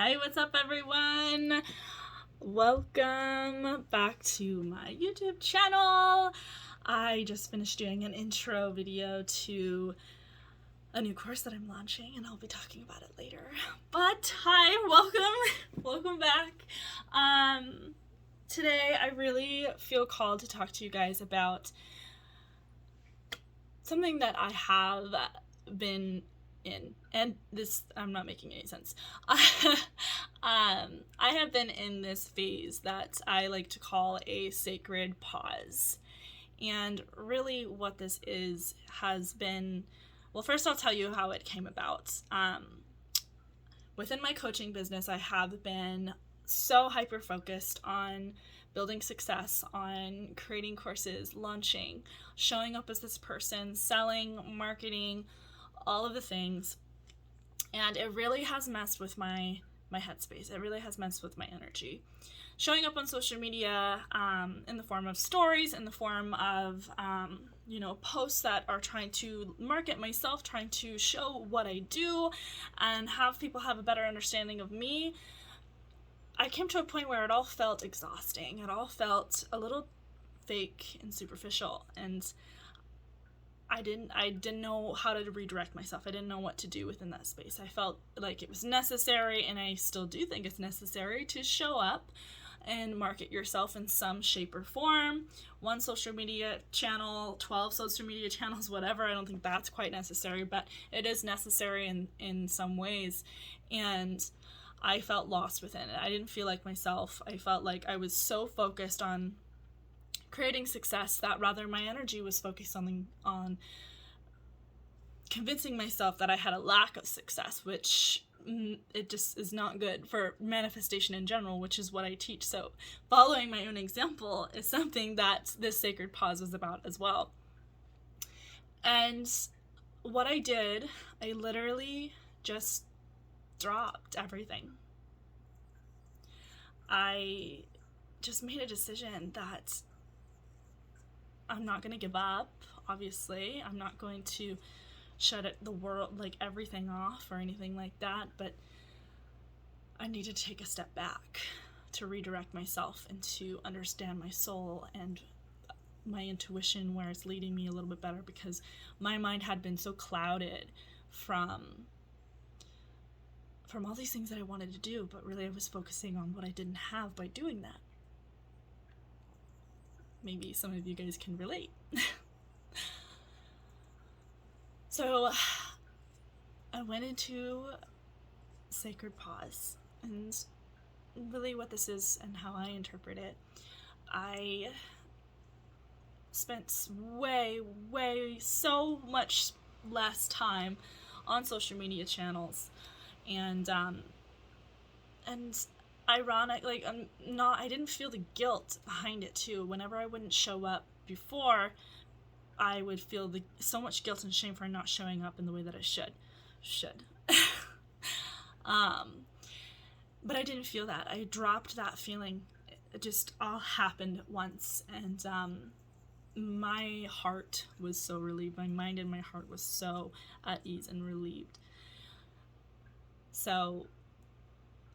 Hey, what's up, everyone? Welcome back to my YouTube channel. I just finished doing an intro video to a new course that I'm launching, and I'll be talking about it later. But hi, welcome back. Today I really feel called to talk to you guys about something that I have been in, and this, I'm not making any sense. I have been in this phase that I like to call a sacred pause. And really what this has been, well, first I'll tell you how it came about. Within my coaching business, I have been so hyper-focused on building success, on creating courses, launching, showing up as this person, selling, marketing, all of the things. And it really has messed with my headspace. It really has messed with my energy. Showing up on social media in the form of stories, in the form of posts that are trying to market myself, trying to show what I do and have people have a better understanding of me. I came to a point where it all felt exhausting. It all felt a little fake and superficial, and I didn't know how to redirect myself. I didn't know what to do within that space. I felt like it was necessary, and I still do think it's necessary, to show up and market yourself in some shape or form. One social media channel, 12 social media channels, whatever. I don't think that's quite necessary, but it is necessary in some ways. And I felt lost within it. I didn't feel like myself. I felt like I was so focused on creating success that rather my energy was focused on convincing myself that I had a lack of success, which it just is not good for manifestation in general, which is what I teach. So following my own example is something that this sacred pause was about as well. And what I did, I literally just dropped everything. I just made a decision that I'm not going to give up, obviously. I'm not going to shut the world, like everything off or anything like that, but I need to take a step back to redirect myself and to understand my soul and my intuition, where it's leading me a little bit better, because my mind had been so clouded from all these things that I wanted to do, but really I was focusing on what I didn't have by doing that. Maybe some of you guys can relate. So I went into sacred pause, and really what this is and how I interpret it, I spent so much less time on social media channels, and ironic, like, I didn't feel the guilt behind it too. Whenever I wouldn't show up before, I would feel so much guilt and shame for not showing up in the way that I should. But I didn't feel that. I dropped that feeling. It just all happened at once, and my heart was so relieved. My mind and my heart was so at ease and relieved. So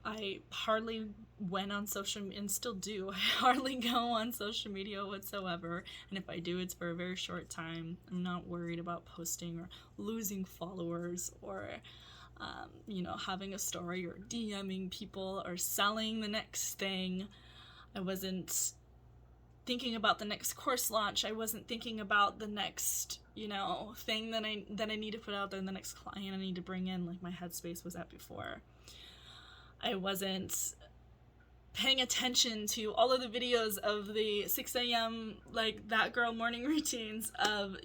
I hardly went on social media, and still do. I hardly go on social media whatsoever, and if I do, it's for a very short time. I'm not worried about posting or losing followers or having a story or DMing people or selling the next thing. I wasn't thinking about the next course launch. I wasn't thinking about the next thing that I need to put out there, and the next client I need to bring in, like my headspace was at before. I wasn't paying attention to all of the videos of the 6 a.m. like that girl morning routines of,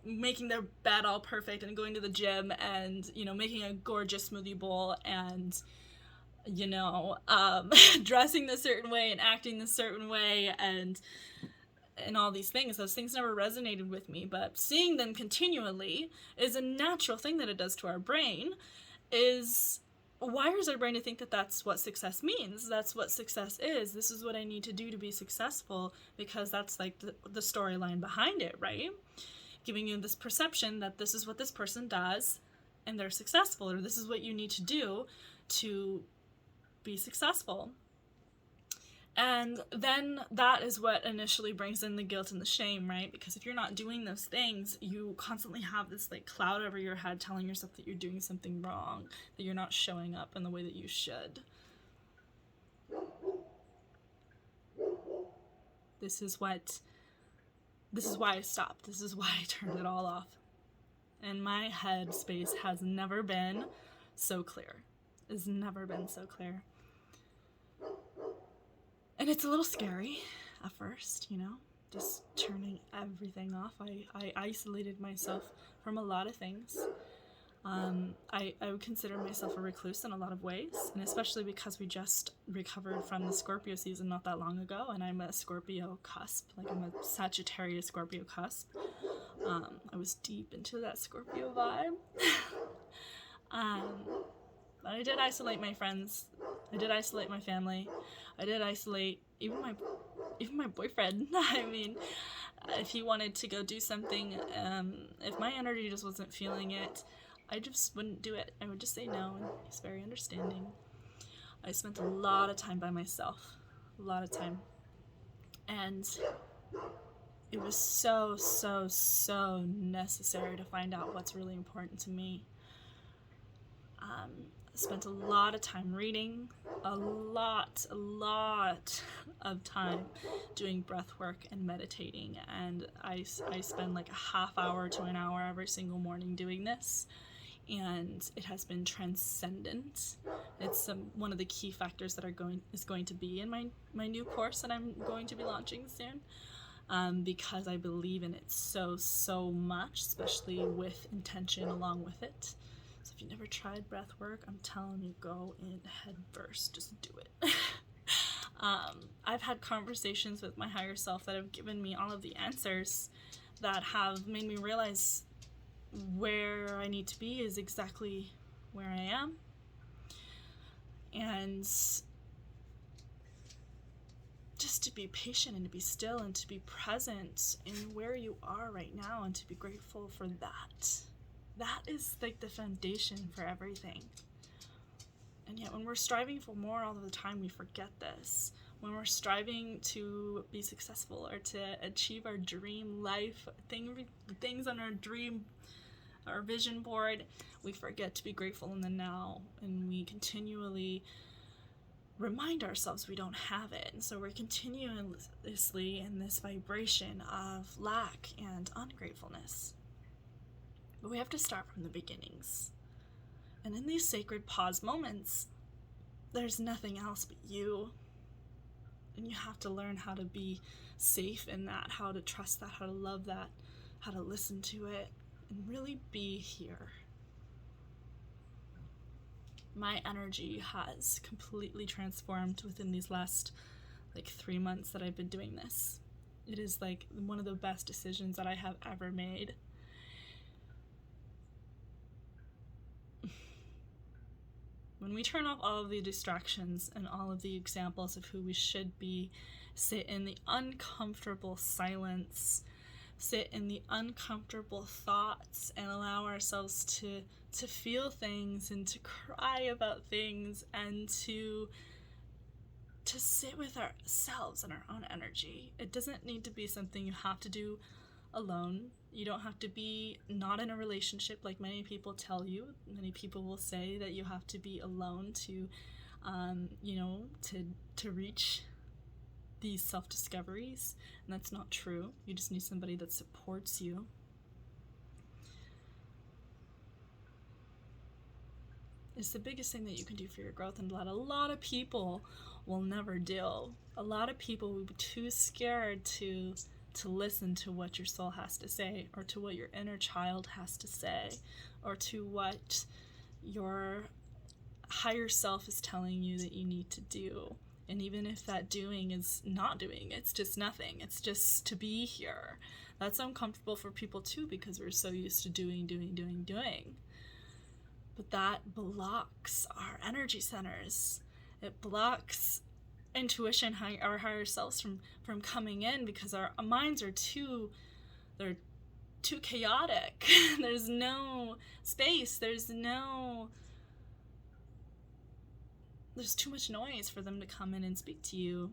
making their bed all perfect and going to the gym and, making a gorgeous smoothie bowl and, dressing the certain way and acting the certain way and all these things. Those things never resonated with me, but seeing them continually is a natural thing that it does to our brain. Wires our brain to think that that's what success means. That's what success is. This is what I need to do to be successful, because that's like the storyline behind it, right? Giving you this perception that this is what this person does and they're successful, or this is what you need to do to be successful. And then that is what initially brings in the guilt and the shame, right? Because if you're not doing those things, you constantly have this like cloud over your head telling yourself that you're doing something wrong, that you're not showing up in the way that you should. This is why I stopped. This is why I turned it all off. And my head space has never been so clear. It's never been so clear. And it's a little scary at first, just turning everything off. I isolated myself from a lot of things. I would consider myself a recluse in a lot of ways, and especially because we just recovered from the Scorpio season not that long ago, and I'm a Scorpio cusp, like I'm a Sagittarius Scorpio cusp. I was deep into that Scorpio vibe. But I did isolate my friends. I did isolate my family. I did isolate even my boyfriend. I mean, if he wanted to go do something, if my energy just wasn't feeling it, I just wouldn't do it. I would just say no, and he's very understanding. I spent a lot of time by myself. A lot of time. And it was so, so, so necessary to find out what's really important to me. I spent a lot of time reading, a lot of time doing breath work and meditating, and I spend like a half hour to an hour every single morning doing this, and it has been transcendent. It's one of the key factors that is going to be in my new course that I'm going to be launching soon, because I believe in it so much, especially with intention along with it. So if you never tried breath work, I'm telling you, go in head first. Just do it. I've had conversations with my higher self that have given me all of the answers that have made me realize where I need to be is exactly where I am. And just to be patient and to be still and to be present in where you are right now and to be grateful for that. That is like the foundation for everything. And yet when we're striving for more all of the time, we forget this. When we're striving to be successful or to achieve our dream life, things on our vision board, we forget to be grateful in the now, and we continually remind ourselves we don't have it. And so we're continuously in this vibration of lack and ungratefulness. But we have to start from the beginnings. And in these sacred pause moments, there's nothing else but you. And you have to learn how to be safe in that, how to trust that, how to love that, how to listen to it, and really be here. My energy has completely transformed within these last 3 months that I've been doing this. It is one of the best decisions that I have ever made. When we turn off all of the distractions and all of the examples of who we should be, sit in the uncomfortable silence, sit in the uncomfortable thoughts, and allow ourselves to feel things and to cry about things and to sit with ourselves and our own energy. It doesn't need to be something you have to do alone. You don't have to be not in a relationship like many people tell you. Many people will say that you have to be alone to reach these self-discoveries, and that's not true. You just need somebody that supports you. It's the biggest thing that you can do for your growth, and that a lot of people will never do. A lot of people will be too scared to listen to what your soul has to say, or to what your inner child has to say, or to what your higher self is telling you that you need to do. And even if that doing is not doing, it's just nothing. It's just to be here. That's uncomfortable for people too, because we're so used to doing. But that blocks our energy centers. It blocks intuition, our higher selves from coming in, because our minds are too chaotic. There's no space, there's no there's too much noise for them to come in and speak to you,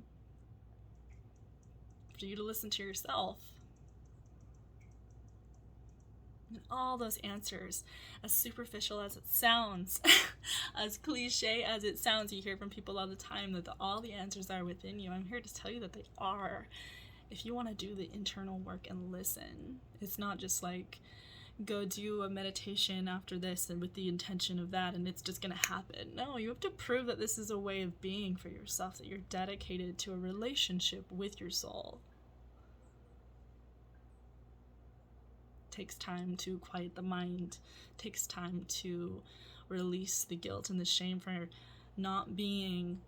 for you to listen to yourself. And all those answers, as superficial as it sounds, as cliche as it sounds, you hear from people all the time that all the answers are within you. I'm here to tell you that they are. If you want to do the internal work and listen, it's not just like, go do a meditation after this and with the intention of that and it's just going to happen. No, you have to prove that this is a way of being for yourself, that you're dedicated to a relationship with your soul. Takes time to quiet the mind, takes time to release the guilt and the shame for not being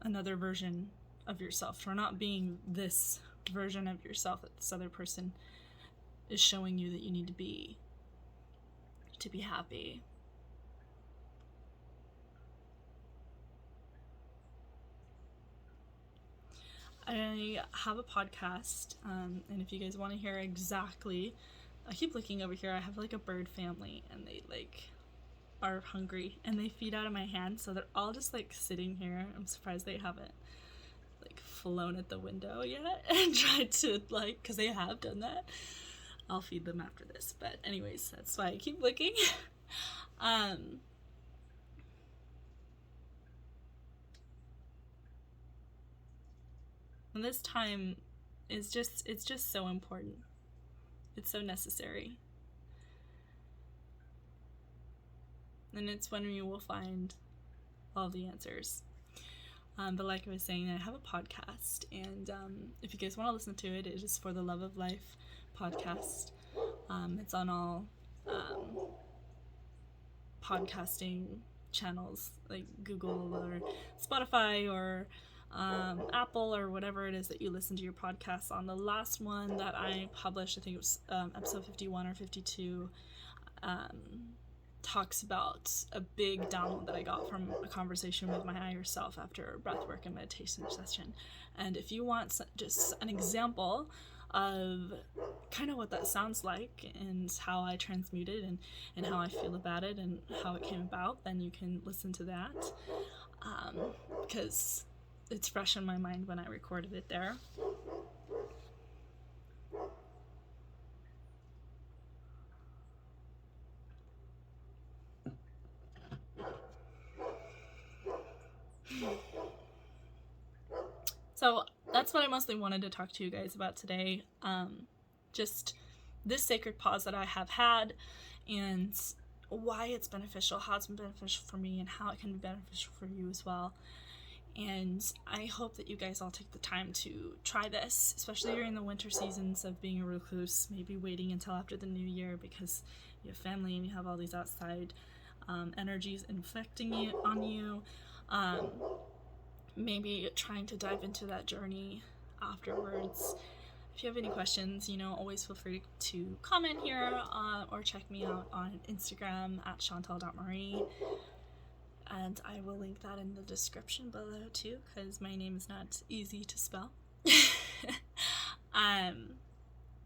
another version of yourself, for not being this version of yourself that this other person is showing you that you need to be happy. I have a podcast, and if you guys want to hear exactly, I keep looking over here. I have like a bird family, and they like are hungry, and they feed out of my hand, so they're all just like sitting here. I'm surprised they haven't like flown at the window yet and tried to like, because they have done that. I'll feed them after this, but anyways, that's why I keep looking. And this time is just, it's just so important. It's so necessary. And it's when you will find all the answers. But like I was saying, I have a podcast, and if you guys want to listen to it, it is For the Love of Life podcast. It's on all podcasting channels like Google or Spotify or Apple or whatever it is that you listen to your podcasts on. The last one that I published, I think it was episode 51 or 52, talks about a big download that I got from a conversation with my higher self after a breathwork and meditation session. And if you want just an example of kind of what that sounds like and how I transmute it and how I feel about it and how it came about, then you can listen to that, because it's fresh in my mind when I recorded it there. So that's what I mostly wanted to talk to you guys about today. Just this sacred pause that I have had, and why it's beneficial, how it's been beneficial for me, and how it can be beneficial for you as well. And I hope that you guys all take the time to try this, especially during the winter seasons of being a recluse, maybe waiting until after the new year because you have family and you have all these outside energies infecting you on you. Maybe trying to dive into that journey afterwards. If you have any questions, always feel free to comment here or check me out on Instagram at Chantal.Marie. And I will link that in the description below too, because my name is not easy to spell.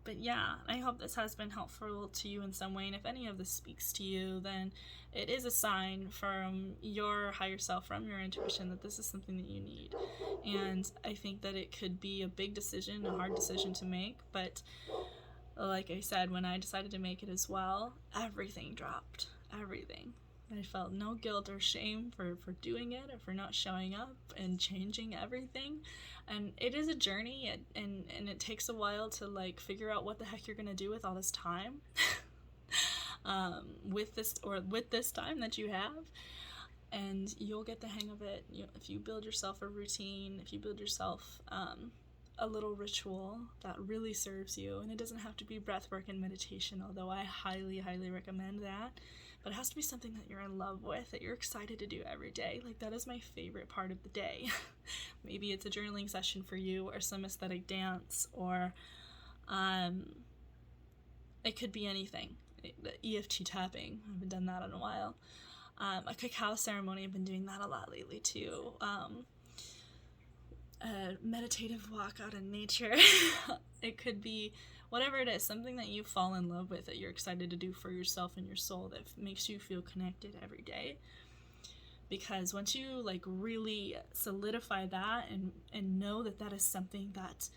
But yeah, I hope this has been helpful to you in some way. And if any of this speaks to you, then it is a sign from your higher self, from your intuition, that this is something that you need. And I think that it could be a big decision, a hard decision to make. But like I said, when I decided to make it as well, everything dropped. Everything. I felt no guilt or shame for doing it or for not showing up and changing everything. And it is a journey, and it takes a while to like figure out what the heck you're gonna do with all this time, with this time that you have, and you'll get the hang of it. If you build yourself a routine, if you build yourself a little ritual that really serves you, and it doesn't have to be breathwork and meditation, although I highly, highly recommend that. But it has to be something that you're in love with, that you're excited to do every day. Like, that is my favorite part of the day. Maybe it's a journaling session for you, or some aesthetic dance, or it could be anything. EFT tapping, I haven't done that in a while. A cacao ceremony, I've been doing that a lot lately too. A meditative walk out in nature. It could be whatever it is, something that you fall in love with, that you're excited to do for yourself and your soul, that makes you feel connected every day. because once you like really solidify that and know that that is something that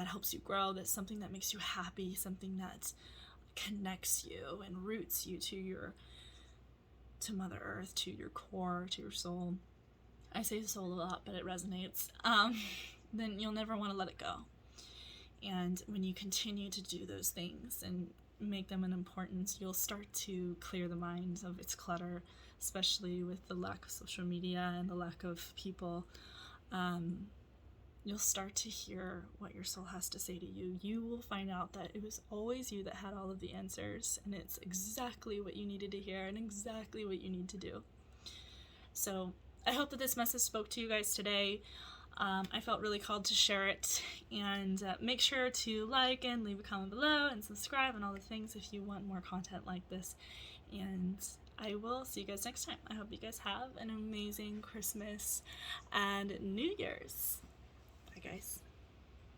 helps you grow, that's something that makes you happy, something that connects you and roots you to Mother Earth, to your core, to your soul. I say soul a lot, but it resonates. Then you'll never want to let it go. And when you continue to do those things and make them an importance, you'll start to clear the mind of its clutter, especially with the lack of social media and the lack of people. You'll start to hear what your soul has to say to you. You will find out that it was always you that had all of the answers, and it's exactly what you needed to hear and exactly what you need to do. So I hope that this message spoke to you guys today. I felt really called to share it, and make sure to like and leave a comment below and subscribe and all the things if you want more content like this. And I will see you guys next time. I hope you guys have an amazing Christmas and New Year's.